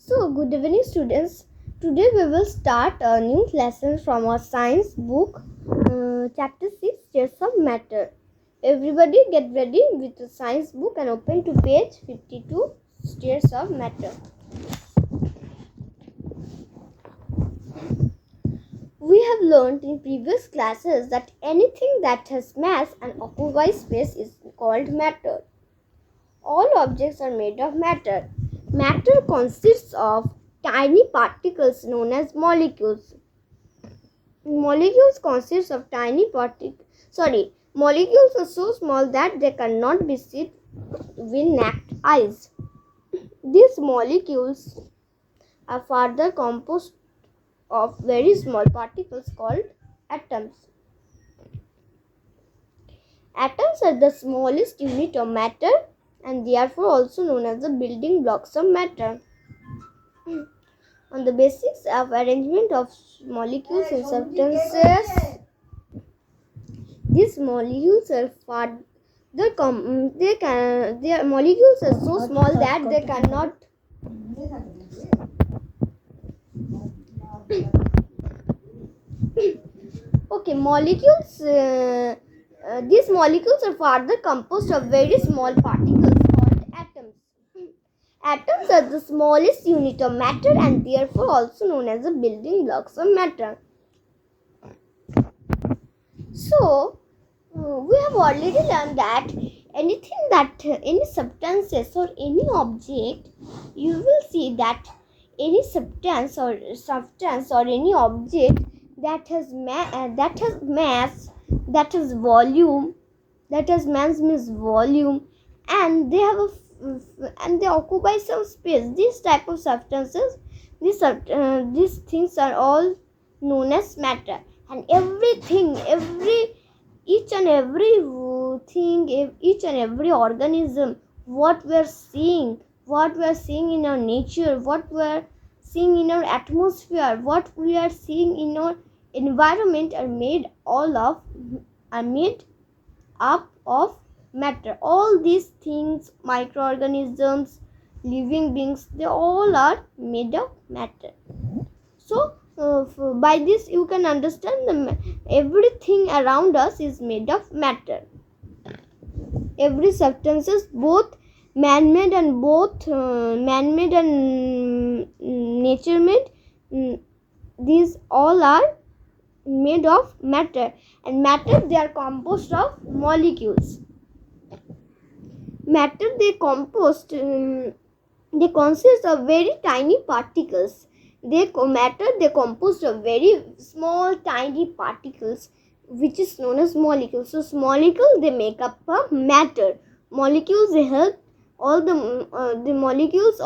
So, good evening, students. Today we will start a new lesson from our science book, chapter 6, States of Matter. Everybody get ready with the science book and open to page 52, States of Matter. We have learned in previous classes that anything that has mass and occupies space is called matter. All objects are made of matter. Matter consists of tiny particles known as molecules. Molecules consist of tiny particles. Molecules are so small that they cannot be seen with naked eyes. These molecules are further composed of very small particles called atoms. Atoms are the smallest unit of matter and therefore also known as the building blocks of matter. On the basis of arrangement of molecules and substances, these molecules are their molecules are so small that they cannot these molecules are further composed of very small particles called atoms. Atoms are the smallest unit of matter and therefore also known as the building blocks of matter. So, we have already learned that any substances or any object, you will see that any substance or any object that has mass, that has volume, that has mass means volume, and they occupy some space. These type of substances, these things are all known as matter. And each and every organism, what we are seeing in our nature, what we are seeing in our atmosphere, what we are seeing in our environment are made up of matter. All these things, microorganisms, living beings, they all are made of matter. So by this you can understand everything around us is made of matter. Every substances, both man-made and nature-made, these all are made of matter. And matter, they are composed of molecules. Matter, they consist of very tiny particles. They composed of very small tiny particles, which is known as molecules. So molecules, they make up a matter. Molecules, they help all the molecules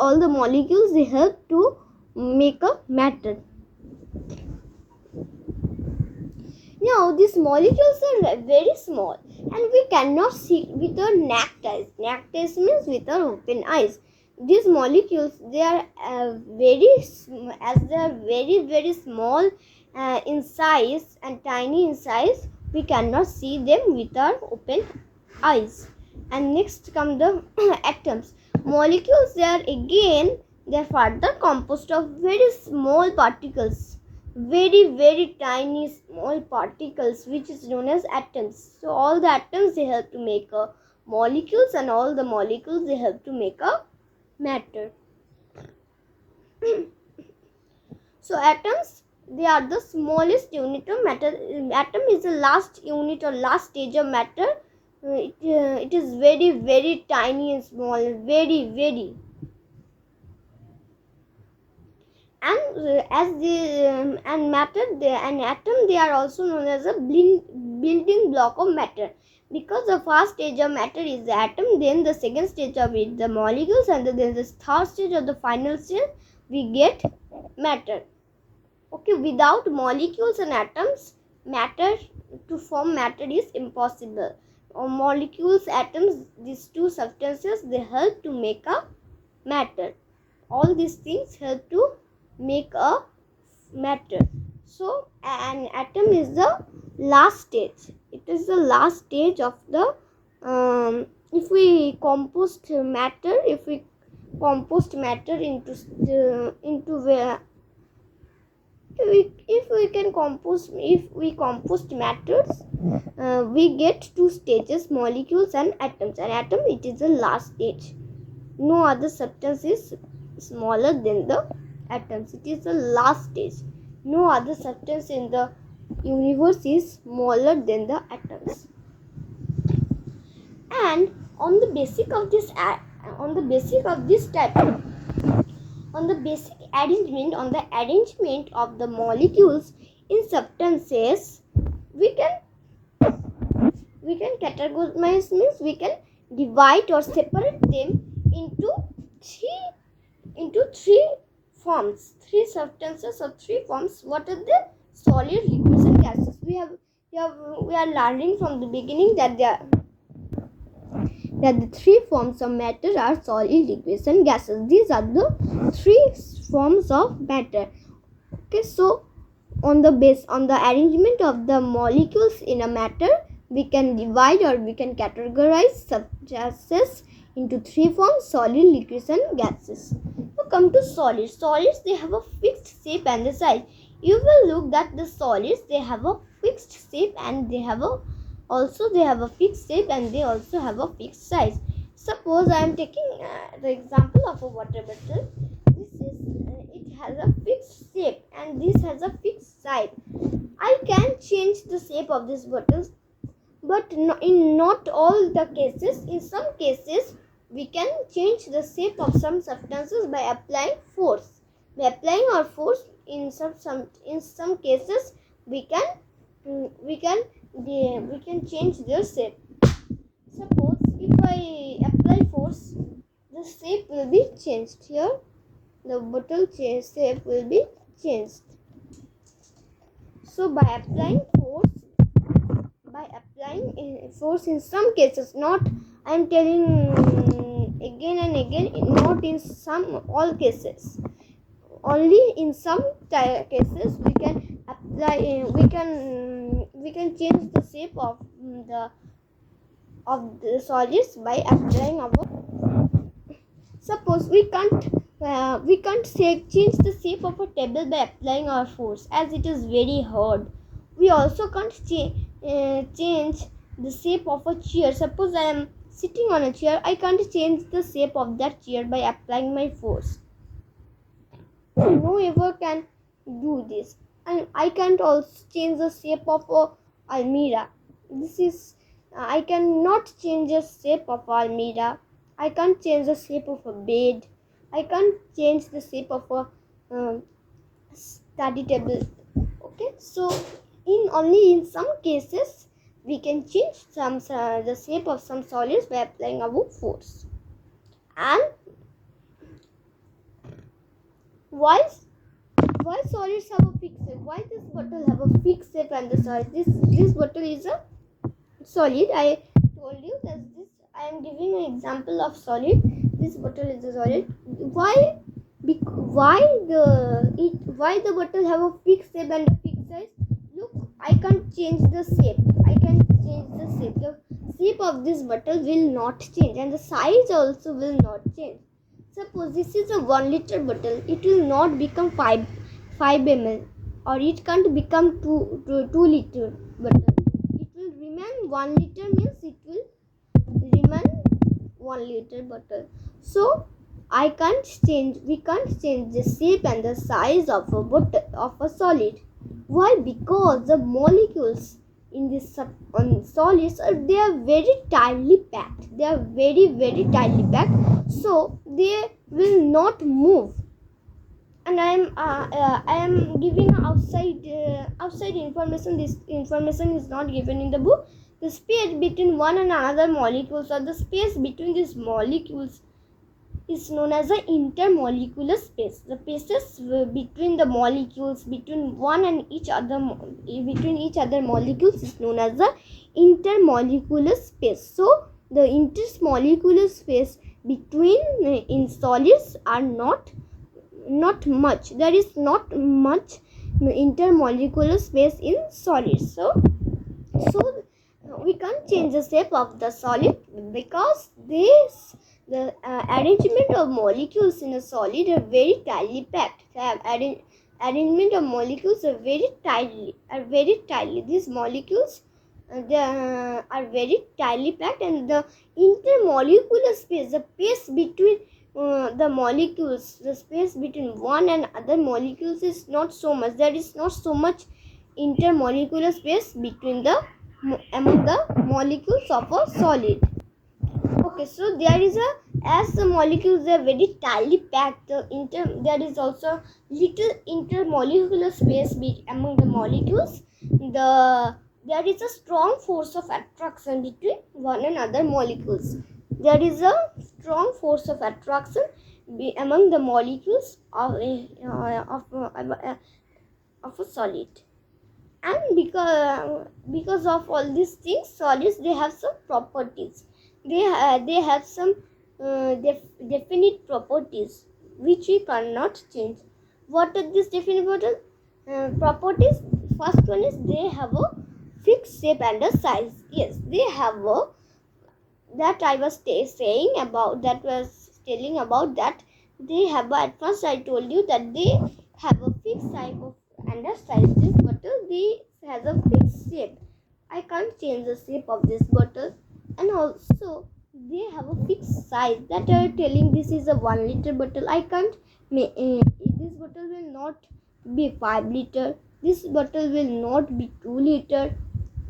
they help to make a matter. Now these molecules are very small and we cannot see with our naked eyes. Naked eyes means with our open eyes. These molecules, they are very small in size and tiny in size, we cannot see them with our open eyes. And next come the atoms. Molecules, they are further composed of very small particles, very tiny small particles, which is known as atoms. So all the atoms, they help to make molecules, and all the molecules, they help to make a matter. So atoms, they are the smallest unit of matter. Atom is the last unit or last stage of matter. It is very tiny and small, very. And matter, and atom, they are also known as a building block of matter, because the first stage of matter is the atom, then the second stage of it the molecules, and then the third stage of the final stage we get matter. Okay, without molecules and atoms, to form matter is impossible. Molecules, atoms, these two substances, they help to make a matter. All these things help to make a matter. So an atom is the last stage. It is the last stage of the if we compost matter into where if we compost matters, we get two stages, molecules and atoms. An atom, it is the last stage. No other substance is smaller than the atoms. It is the last stage. No other substance in the universe is smaller than the atoms. And on the basic arrangement, of the molecules in substances, we can categorize, means we can divide or separate them into three forms, three substances or three forms. What are the solid, liquids and gases? We are learning from the beginning that the three forms of matter are solid, liquids and gases. These are the three forms of matter. Okay, so on the arrangement of the molecules in a matter, we can divide or we can categorize substances into three forms: solid, liquids and gases. Now come to solids. Solids, they have a fixed shape and the size. You will look that the solids, they have a fixed shape and they have a fixed shape and they also have a fixed size. Suppose I am taking the example of a water bottle. It has a fixed shape and this has a fixed size. I can change the shape of this bottle, but in not all the cases. In some cases, we can change the shape of some substances by applying force. By applying our force, in some cases, we can change their shape. Suppose if I apply force, the shape will be changed. Here, the bottle shape will be changed. So by applying force in some cases, not I am telling again and again, not in all cases. Only in some cases we can apply. We can change the shape of the solids by applying our. Suppose we can't change the shape of a table by applying our force, as it is very hard. We also can't change the shape of a chair. Suppose I am sitting on a chair, I can't change the shape of that chair by applying my force. No ever can do this. And I can't also change the shape of a almirah. I cannot change the shape of almirah. I can't change the shape of a bed. I can't change the shape of a study table. Okay, so only in some cases we can change the shape of some solids by applying our force. And why solids have a fixed shape? Why this bottle have a fixed shape and the solid? This bottle is a solid. I told you that I am giving an example of solid. This bottle is a solid. Why the bottle have a fixed shape and a fixed size? Look, I can't change the shape. The shape of this bottle will not change and the size also will not change. Suppose this is a 1 liter bottle. It will not become 5 ml, or it can't become 2 liter bottle. It will remain 1 liter, means it will remain 1 liter bottle. So we can't change the shape and the size of a solid. Why? Because the molecules in this solids they are very tightly packed. They are very, very tightly packed, so they will not move. And I am giving outside information. This information is not given in the book. The space between one and another molecules, or the space between these molecules, is known as the intermolecular space. The spaces between the molecules, between each other molecules, is known as the intermolecular space. So the intermolecular space between in solids are not much. There is not much intermolecular space in solids. So we can't change the shape of the solid because the The arrangement of molecules in a solid are very tightly packed. The arrangement of molecules are very tightly. These molecules are very tightly packed, and the intermolecular space, the space between the molecules, the space between one and other molecules is not so much. There is not so much intermolecular space between among the molecules of a solid. Okay, so there is as the molecules are very tightly packed, there is also little intermolecular space among the molecules. There is a strong force of attraction between one and other molecules. There is a strong force of attraction among the molecules of a solid. And because of all these things, solids, they have some properties. They have some definite properties which we cannot change. What are these definite properties? First one is they have a fixed shape and a size. Yes, they have a, that I was saying about, that was telling about that they have a, at first I told you that they have a fixed type of and a size. This bottle, they has a fixed shape. I can't change the shape of this bottle, and also they have a fixed size. That I am telling, this is a 1 liter bottle. I can't make this bottle will not be 5 liter. This bottle will not be 2 liter.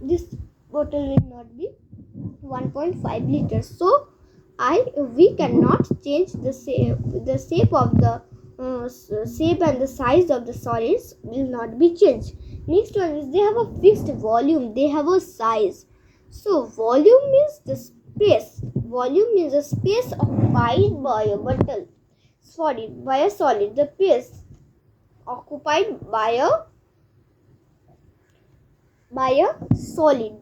This bottle will not be 1.5 liters. So we cannot change the shape of the shape and the size of the solids will not be changed. Next one is they have a fixed volume. They have a size. So volume is the space. Volume is the space occupied by a bottle. By a solid. The space occupied by a solid.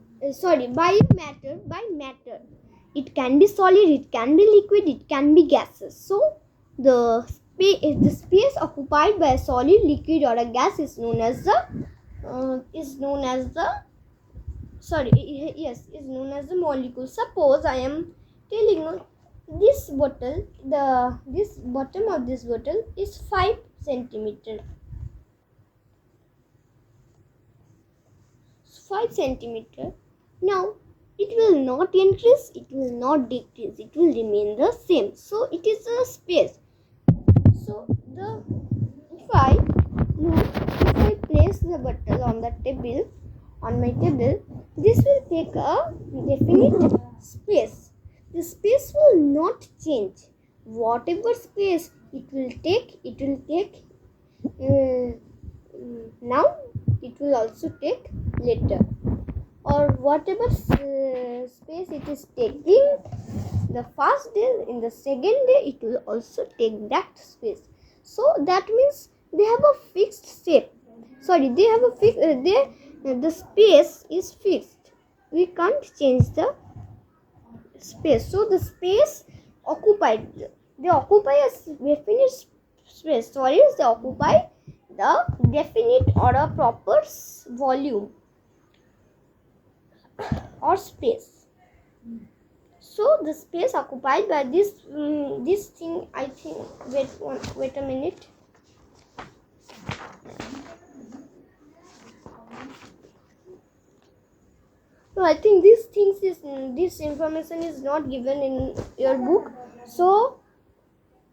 By matter. It can be solid, it can be liquid, it can be gases. So the space occupied by a solid, liquid, or a gas is known as the molecule. Suppose I am telling this bottle, this bottom of this bottle is 5 centimeter. 5 centimeter. Now it will not increase, it will not decrease, it will remain the same. So it is a space. So if I place the bottle on the table, on my table, this will take a definite space. The space will not change. Whatever space it will take now, it will also take later. Or whatever space it is taking the first day, in the second day it will also take that space. So that means they have a fixed shape. They have a fixed the space is fixed. We can't change the space. So the space occupied, they occupy a definite space. They occupy the definite or a proper volume or space. So the space occupied by this thing, I think, wait a minute. So I think this information is not given in your book. So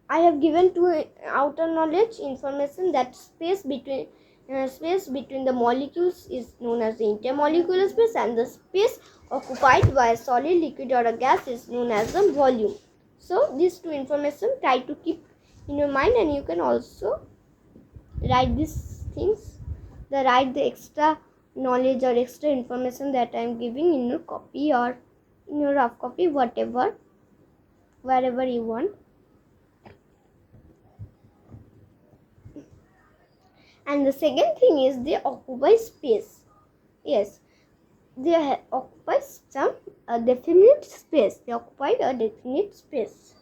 I have given two outer knowledge information, that space between the molecules is known as the intermolecular space, and the space occupied by a solid, liquid, or a gas is known as the volume. So these two information try to keep in your mind, and you can also write these things, write the extra knowledge or extra information that I am giving in your copy or in your rough copy, wherever you want. And the second thing is they occupy space. Yes, they occupy some definite space. They occupy a definite space.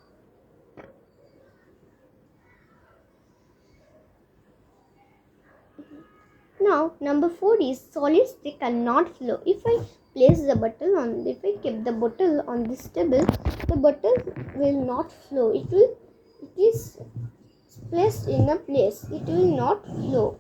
Now, number 4 is solids, they cannot flow. If I keep the bottle on this table, the bottle will not flow. It is placed in a place. It will not flow.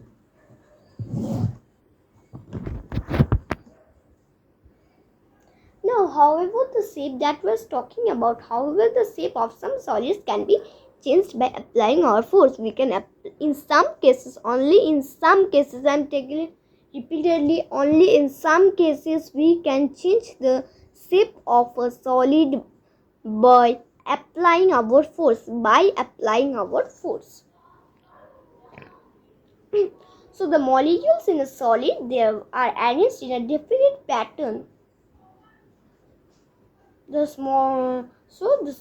Now, however, the shape that was talking about, however, the shape of some solids can be changed by applying our force. We can, in some cases, only in some cases, I am taking it repeatedly, only in some cases we can change the shape of a solid by applying our force. So the molecules in a solid, they are arranged in a definite pattern. The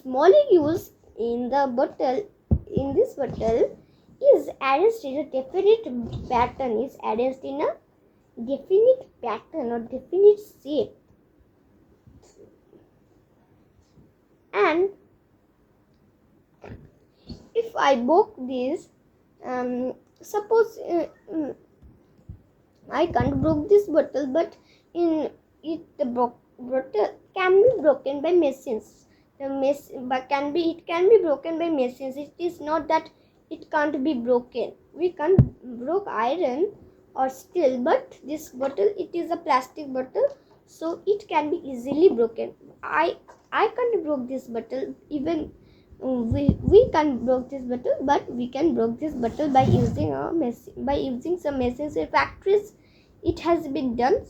molecules in the bottle, in this bottle, is arranged in a definite pattern, or definite shape. And if I broke this, suppose I can't break this bottle, but the bottle can be broken by machines. It can be broken by machines. It is not that it can't be broken. We can't break iron or steel, but this bottle, it is a plastic bottle, so it can be easily broken. I can't break this bottle. Even we can't break this bottle, but we can break this bottle by using some machines in factories. It has been done.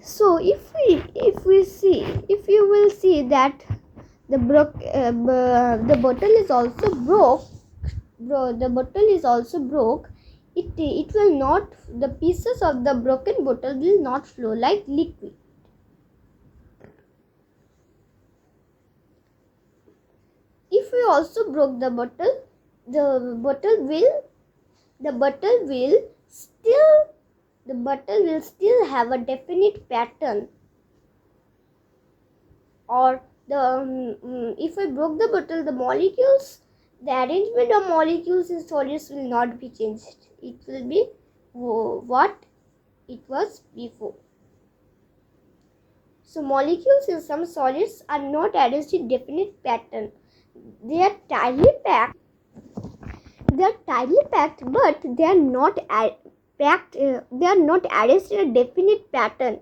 So if you will see that the bottle is also broke, it will not, the pieces of the broken bottle will not flow like liquid. If we also broke the bottle, the bottle will still have a definite pattern. Or if I broke the bottle, the arrangement of molecules in solids will not be changed. It will be what it was before. So molecules in some solids are not arranged in definite pattern. They are tightly packed. But they are not arranged in a definite pattern.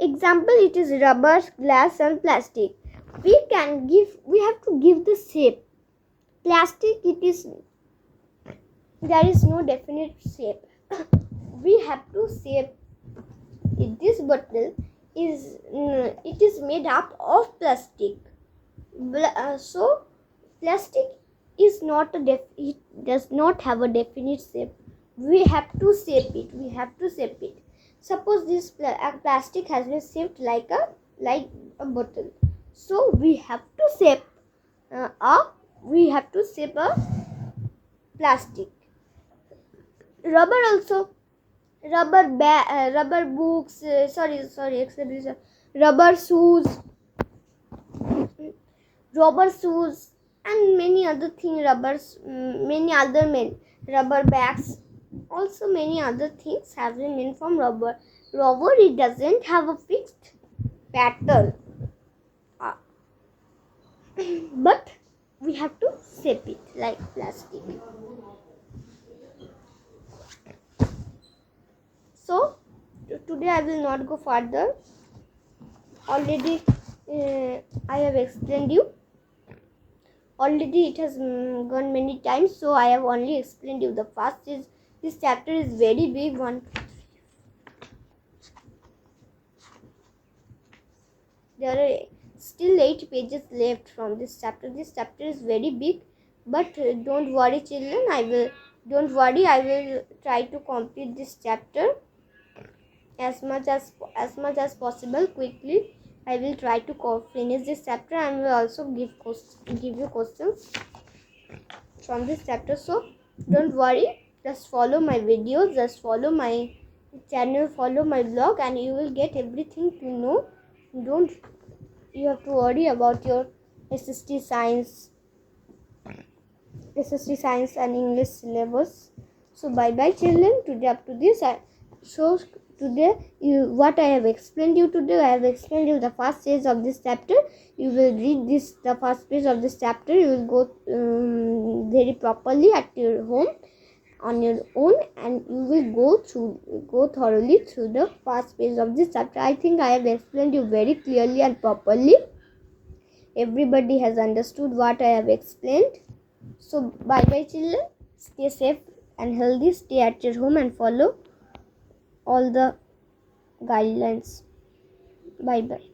Example, it is rubber, glass and plastic. We have to give the shape. Plastic, there is no definite shape. We have to shape it. This bottle is made up of plastic. So plastic is not it does not have a definite shape. We have to shape it. Suppose this plastic has been shaped like a bottle. So we have to shape a plastic. Rubber also. Rubber books. Rubber shoes and many other things. Rubber bags. Also many other things have been made from rubber. Rubber, it doesn't have a fixed pattern. But we have to shape it like plastic. So today I will not go further. Already I have explained you. Already it has gone many times, so I have only explained you. The first is, this chapter is very big. 1, 2, 3. There are still 8 pages left from this chapter. This chapter is very big, but don't worry, children. I will try to complete this chapter as much as possible quickly. I will try to finish this chapter, and will also give you questions from this chapter. So don't worry. Just follow my videos. Just follow my channel. Follow my blog, and you will get everything to know. You have to worry about your SST science and English syllabus. So bye bye, children. Today up to this. So today what I have explained you today. I have explained you the first page of this chapter. You will read the first page of this chapter. You will go very properly at your home on your own, and you will go thoroughly through the first page of this chapter. I think I have explained you very clearly and properly. Everybody has understood what I have explained. So bye bye children. Stay safe and healthy. Stay at your home and follow all the guidelines. Bye bye.